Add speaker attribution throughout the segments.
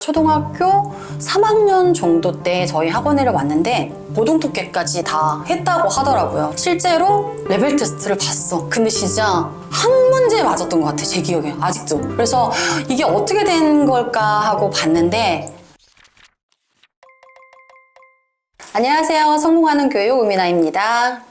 Speaker 1: 초등학교 3학년 정도 때 저희 학원에를 왔는데 고등토끼까지 다 했다고 하더라고요. 실제로 레벨 테스트를 봤어. 근데 진짜 한 문제 맞았던 것 같아, 제 기억에 아직도. 그래서 이게 어떻게 된 걸까 하고 봤는데, 안녕하세요, 성공하는 교육 우미나입니다.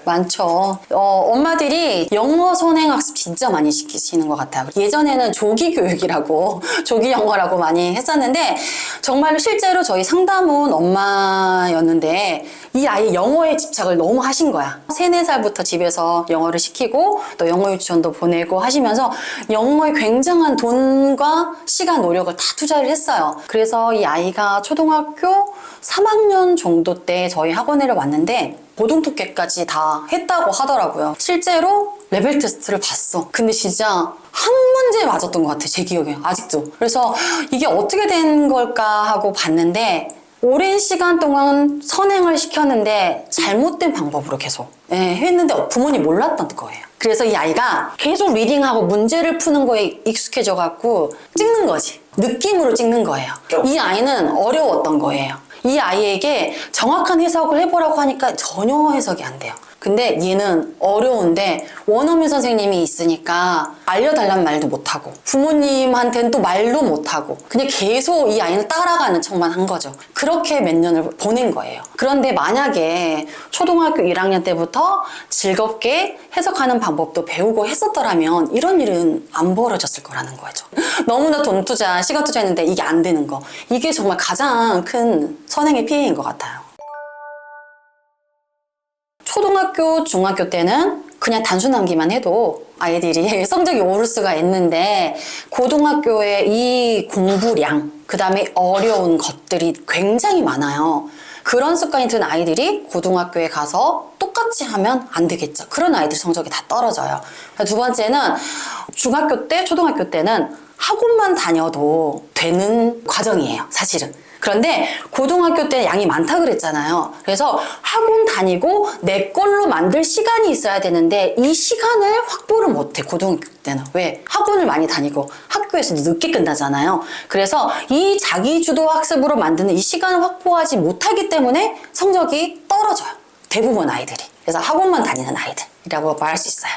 Speaker 1: 많죠. 엄마들이 영어 선행학습 진짜 많이 시키시는 것 같아요. 예전에는 조기 교육이라고 조기 영어라고 많이 했었는데, 정말로 실제로 저희 상담 온 엄마였는데 이 아이 영어에 집착을 너무 하신 거야. 3, 4살부터 집에서 영어를 시키고 또 영어 유치원도 보내고 하시면서 영어에 굉장한 돈과 시간, 노력을 다 투자를 했어요. 그래서 이 아이가 초등학교 3학년 정도 때 저희 학원에를 왔는데 고등토끼까지 다 했다고 하더라고요. 실제로 레벨 테스트를 봤어. 근데 진짜 한 문제 맞았던 것 같아, 제 기억에 아직도. 그래서 이게 어떻게 된 걸까 하고 봤는데, 오랜 시간 동안 선행을 시켰는데 잘못된 방법으로 계속 했는데 부모님 몰랐던 거예요. 그래서 이 아이가 계속 리딩하고 문제를 푸는 거에 익숙해져 갖고 찍는 거지. 느낌으로 찍는 거예요. 이 아이는 어려웠던 거예요. 이 아이에게 정확한 해석을 해보라고 하니까 전혀 해석이 안 돼요. 근데 얘는 어려운데 원어민 선생님이 있으니까 알려달란 말도 못하고 부모님한테는 또 말도 못하고 그냥 계속 이 아이는 따라가는 척만 한 거죠. 그렇게 몇 년을 보낸 거예요. 그런데 만약에 초등학교 1학년 때부터 즐겁게 해석하는 방법도 배우고 했었더라면 이런 일은 안 벌어졌을 거라는 거죠. 너무나 돈 투자, 시간 투자했는데 이게 안 되는 거. 이게 정말 가장 큰 선행의 피해인 것 같아요. 초등학교, 중학교 때는 그냥 단순 암기만 해도 아이들이 성적이 오를 수가 있는데, 고등학교의 이 공부량, 그 다음에 어려운 것들이 굉장히 많아요. 그런 습관이 든 아이들이 고등학교에 가서 똑같이 하면 안 되겠죠. 그런 아이들 성적이 다 떨어져요. 두 번째는 중학교 때, 초등학교 때는 학원만 다녀도 되는 과정이에요, 사실은. 그런데 고등학교 때 양이 많다 그랬잖아요. 그래서 학원 다니고 내 걸로 만들 시간이 있어야 되는데 이 시간을 확보를 못해, 고등학교 때는. 왜? 학원을 많이 다니고 학교에서도 늦게 끝나잖아요. 그래서 이 자기주도 학습으로 만드는 이 시간을 확보하지 못하기 때문에 성적이 떨어져요, 대부분 아이들이. 그래서 학원만 다니는 아이들이라고 말할 수 있어요.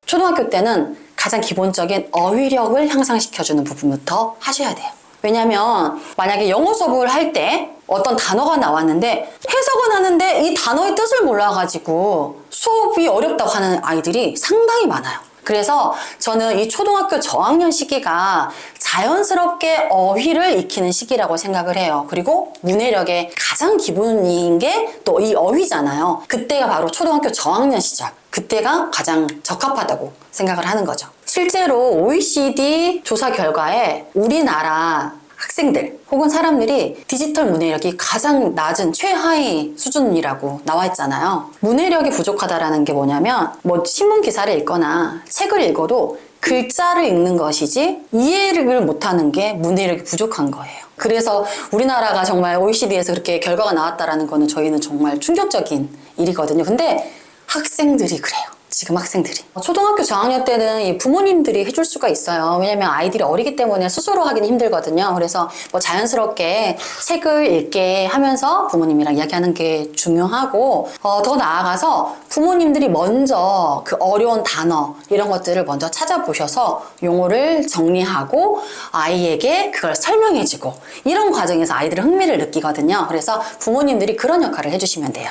Speaker 1: 초등학교 때는 가장 기본적인 어휘력을 향상시켜주는 부분부터 하셔야 돼요. 왜냐면 만약에 영어 수업을 할 때 어떤 단어가 나왔는데 해석은 하는데 이 단어의 뜻을 몰라가지고 수업이 어렵다고 하는 아이들이 상당히 많아요. 그래서 저는 이 초등학교 저학년 시기가 자연스럽게 어휘를 익히는 시기라고 생각을 해요. 그리고 문해력의 가장 기본인 게 또 이 어휘잖아요. 그때가 바로 초등학교 저학년 시절, 그때가 가장 적합하다고 생각을 하는 거죠. 실제로 OECD 조사 결과에 우리나라 학생들 혹은 사람들이 디지털 문해력이 가장 낮은 최하위 수준이라고 나와 있잖아요. 문해력이 부족하다라는 게 뭐냐면, 신문 기사를 읽거나 책을 읽어도 글자를 읽는 것이지 이해를 못하는 게 문해력이 부족한 거예요. 그래서 우리나라가 정말 OECD에서 그렇게 결과가 나왔다라는 거는 저희는 정말 충격적인 일이거든요. 근데 학생들이 그래요. 지금 학생들이. 초등학교 저학년 때는 이 부모님들이 해줄 수가 있어요. 왜냐면 아이들이 어리기 때문에 스스로 하기는 힘들거든요. 그래서 자연스럽게 책을 읽게 하면서 부모님이랑 이야기하는 게 중요하고, 더 나아가서 부모님들이 먼저 그 어려운 단어 이런 것들을 먼저 찾아보셔서 용어를 정리하고 아이에게 그걸 설명해주고, 이런 과정에서 아이들은 흥미를 느끼거든요. 그래서 부모님들이 그런 역할을 해주시면 돼요.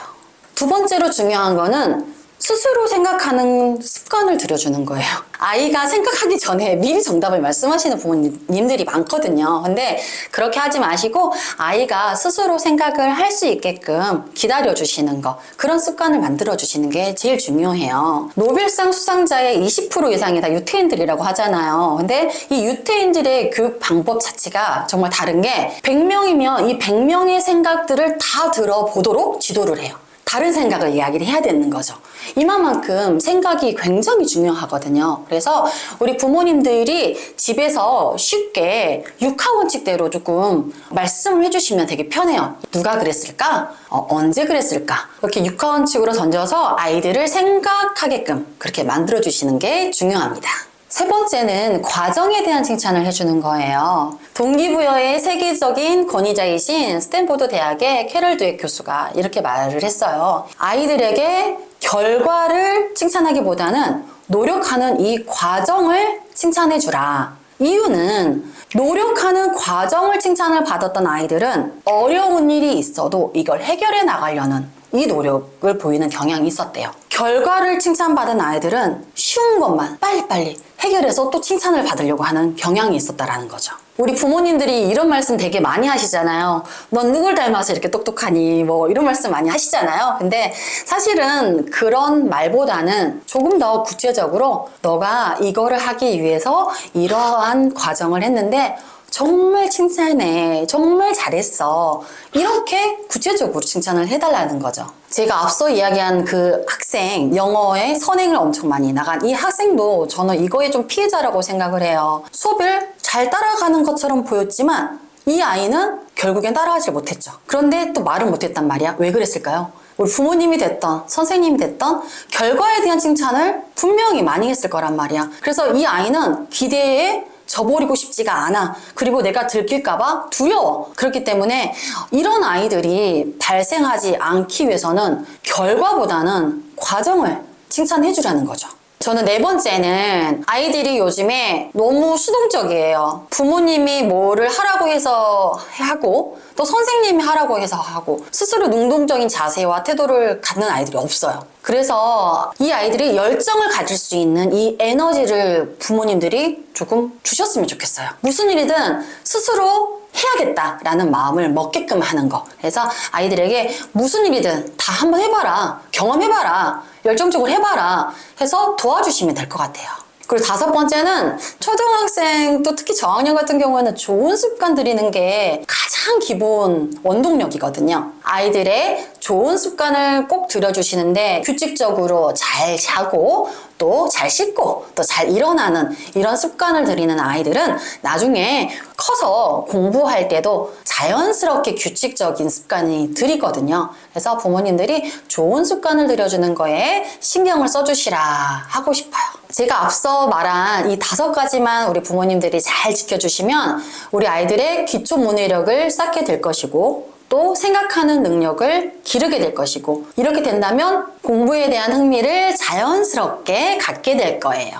Speaker 1: 두 번째로 중요한 거는 스스로 생각하는 습관을 들여주는 거예요. 아이가 생각하기 전에 미리 정답을 말씀하시는 부모님들이 많거든요. 근데 그렇게 하지 마시고 아이가 스스로 생각을 할 수 있게끔 기다려주시는 거, 그런 습관을 만들어주시는 게 제일 중요해요. 노벨상 수상자의 20% 이상이 다 유태인들이라고 하잖아요. 근데 이 유태인들의 교육 방법 자체가 정말 다른 게, 100명이면 이 100명의 생각들을 다 들어보도록 지도를 해요. 다른 생각을 이야기를 해야 되는 거죠. 이만큼 생각이 굉장히 중요하거든요. 그래서 우리 부모님들이 집에서 쉽게 육하원칙대로 조금 말씀을 해주시면 되게 편해요. 누가 그랬을까? 언제 그랬을까? 이렇게 육하원칙으로 던져서 아이들을 생각하게끔 그렇게 만들어주시는 게 중요합니다. 세 번째는 과정에 대한 칭찬을 해주는 거예요. 동기부여의 세계적인 권위자이신 스탠포드 대학의 캐럴 드웨 교수가 이렇게 말을 했어요. 아이들에게 결과를 칭찬하기보다는 노력하는 이 과정을 칭찬해주라. 이유는 노력하는 과정을 칭찬을 받았던 아이들은 어려운 일이 있어도 이걸 해결해 나가려는 이 노력을 보이는 경향이 있었대요. 결과를 칭찬받은 아이들은 쉬운 것만 빨리빨리 해결해서 또 칭찬을 받으려고 하는 경향이 있었다라는 거죠. 우리 부모님들이 이런 말씀 되게 많이 하시잖아요. 넌 누굴 닮아서 이렇게 똑똑하니? 뭐 이런 말씀 많이 하시잖아요. 근데 사실은 그런 말보다는 조금 더 구체적으로 너가 이거를 하기 위해서 이러한 과정을 했는데 정말 칭찬해. 정말 잘했어. 이렇게 구체적으로 칭찬을 해달라는 거죠. 제가 앞서 이야기한 그 학생, 영어에 선행을 엄청 많이 나간 이 학생도 저는 이거에 좀 피해자라고 생각을 해요. 수업을 잘 따라가는 것처럼 보였지만 이 아이는 결국엔 따라가지 못했죠. 그런데 또 말은 못했단 말이야. 왜 그랬을까요? 우리 부모님이 됐던 선생님이 됐던 결과에 대한 칭찬을 분명히 많이 했을 거란 말이야. 그래서 이 아이는 기대에 저버리고 싶지가 않아. 그리고 내가 들킬까봐 두려워. 그렇기 때문에 이런 아이들이 발생하지 않기 위해서는 결과보다는 과정을 칭찬해 주라는 거죠. 저는 네 번째는 아이들이 요즘에 너무 수동적이에요. 부모님이 뭐를 하라고 해서 하고 또 선생님이 하라고 해서 하고 스스로 능동적인 자세와 태도를 갖는 아이들이 없어요. 그래서 이 아이들이 열정을 가질 수 있는 이 에너지를 부모님들이 조금 주셨으면 좋겠어요. 무슨 일이든 스스로 해야겠다라는 마음을 먹게끔 하는 거. 그래서 아이들에게 무슨 일이든 다 한번 해봐라. 경험해봐라. 열정적으로 해봐라. 해서 도와주시면 될 것 같아요. 그리고 다섯 번째는 초등학생 또 특히 저학년 같은 경우에는 좋은 습관 들이는 게 가장 기본 원동력이거든요. 아이들의 좋은 습관을 꼭 들여주시는데 규칙적으로 잘 자고 또 잘 씻고 또 잘 일어나는 이런 습관을 들이는 아이들은 나중에 커서 공부할 때도 자연스럽게 규칙적인 습관이 들이거든요. 그래서 부모님들이 좋은 습관을 들여주는 거에 신경을 써주시라 하고 싶어요. 제가 앞서 말한 이 5가지만 우리 부모님들이 잘 지켜주시면 우리 아이들의 기초 문해력을 쌓게 될 것이고 또 생각하는 능력을 기르게 될 것이고 이렇게 된다면 공부에 대한 흥미를 자연스럽게 갖게 될 거예요.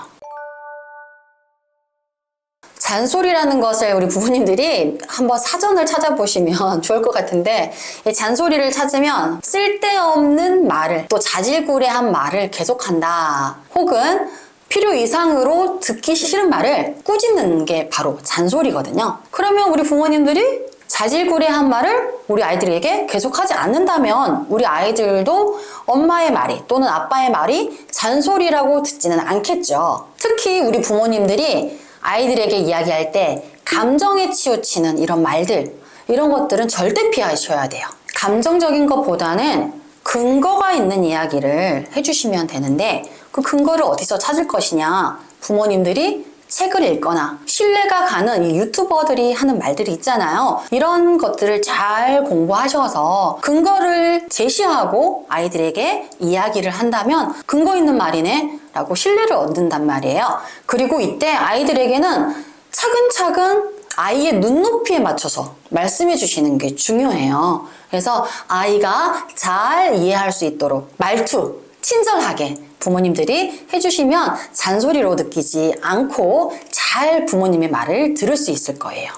Speaker 1: 잔소리라는 것을 우리 부모님들이 한번 사전을 찾아보시면 좋을 것 같은데 이 잔소리를 찾으면 쓸데없는 말을 또 자질구레한 말을 계속한다 혹은 필요 이상으로 듣기 싫은 말을 꾸짖는 게 바로 잔소리거든요. 그러면 우리 부모님들이 자질구레한 말을 우리 아이들에게 계속하지 않는다면 우리 아이들도 엄마의 말이 또는 아빠의 말이 잔소리라고 듣지는 않겠죠. 특히 우리 부모님들이 아이들에게 이야기할 때 감정에 치우치는 이런 말들, 이런 것들은 절대 피하셔야 돼요. 감정적인 것보다는 근거가 있는 이야기를 해주시면 되는데 그 근거를 어디서 찾을 것이냐? 부모님들이 책을 읽거나 신뢰가 가는 이 유튜버들이 하는 말들이 있잖아요. 이런 것들을 잘 공부하셔서 근거를 제시하고 아이들에게 이야기를 한다면 근거 있는 말이네 라고 신뢰를 얻는단 말이에요. 그리고 이때 아이들에게는 차근차근 아이의 눈높이에 맞춰서 말씀해 주시는 게 중요해요. 그래서 아이가 잘 이해할 수 있도록 말투 친절하게 부모님들이 해주시면 잔소리로 느끼지 않고 잘 부모님의 말을 들을 수 있을 거예요.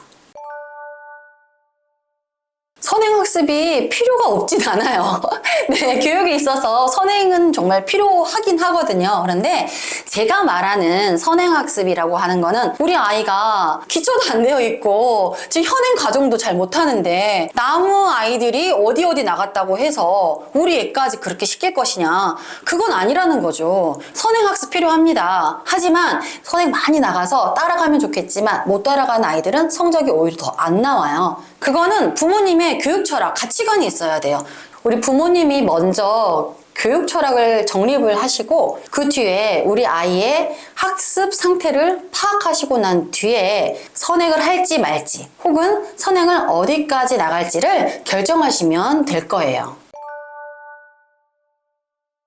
Speaker 1: 선행학습이 필요가 없진 않아요. 네, 교육에 있어서 선행은 정말 필요하긴 하거든요. 그런데 제가 말하는 선행학습이라고 하는 거는 우리 아이가 기초도 안 되어 있고 지금 현행 과정도 잘 못하는데 남의 아이들이 어디 나갔다고 해서 우리 애까지 그렇게 시킬 것이냐, 그건 아니라는 거죠. 선행학습 필요합니다. 하지만 선행 많이 나가서 따라가면 좋겠지만 못 따라가는 아이들은 성적이 오히려 더 안 나와요. 그거는 부모님의 교육 철학, 가치관이 있어야 돼요. 우리 부모님이 먼저 교육 철학을 정립을 하시고 그 뒤에 우리 아이의 학습 상태를 파악하시고 난 뒤에 선행을 할지 말지 혹은 선행을 어디까지 나갈지를 결정하시면 될 거예요.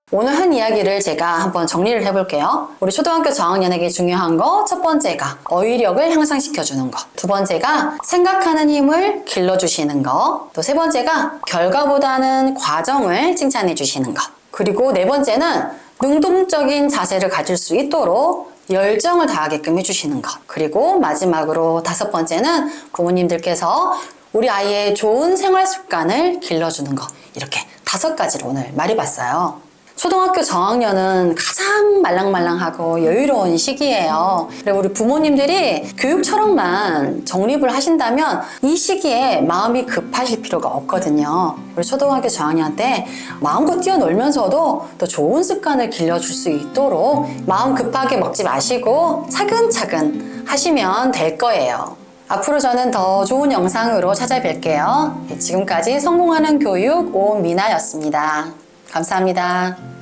Speaker 1: 오늘 한 이야기를 제가 한번 정리를 해볼게요. 우리 초등학교 저학년에게 중요한 거 첫 번째가 어휘력을 향상시켜주는 거, 두 번째가 생각하는 힘을 길러주시는 거, 또 세 번째가 결과보다는 과정을 칭찬해 주시는 거, 그리고 네 번째는 능동적인 자세를 가질 수 있도록 열정을 다하게끔 해주시는 것, 그리고 마지막으로 다섯 번째는 부모님들께서 우리 아이의 좋은 생활 습관을 길러주는 것, 이렇게 5가지를 오늘 말해봤어요. 초등학교 저학년은 가장 말랑말랑하고 여유로운 시기예요. 그리고 우리 부모님들이 교육처럼만 정립을 하신다면 이 시기에 마음이 급하실 필요가 없거든요. 우리 초등학교 저학년 때 마음껏 뛰어놀면서도 또 좋은 습관을 길러줄 수 있도록 마음 급하게 먹지 마시고 차근차근 하시면 될 거예요. 앞으로 저는 더 좋은 영상으로 찾아뵐게요. 지금까지 성공하는 교육 오미나였습니다. 감사합니다.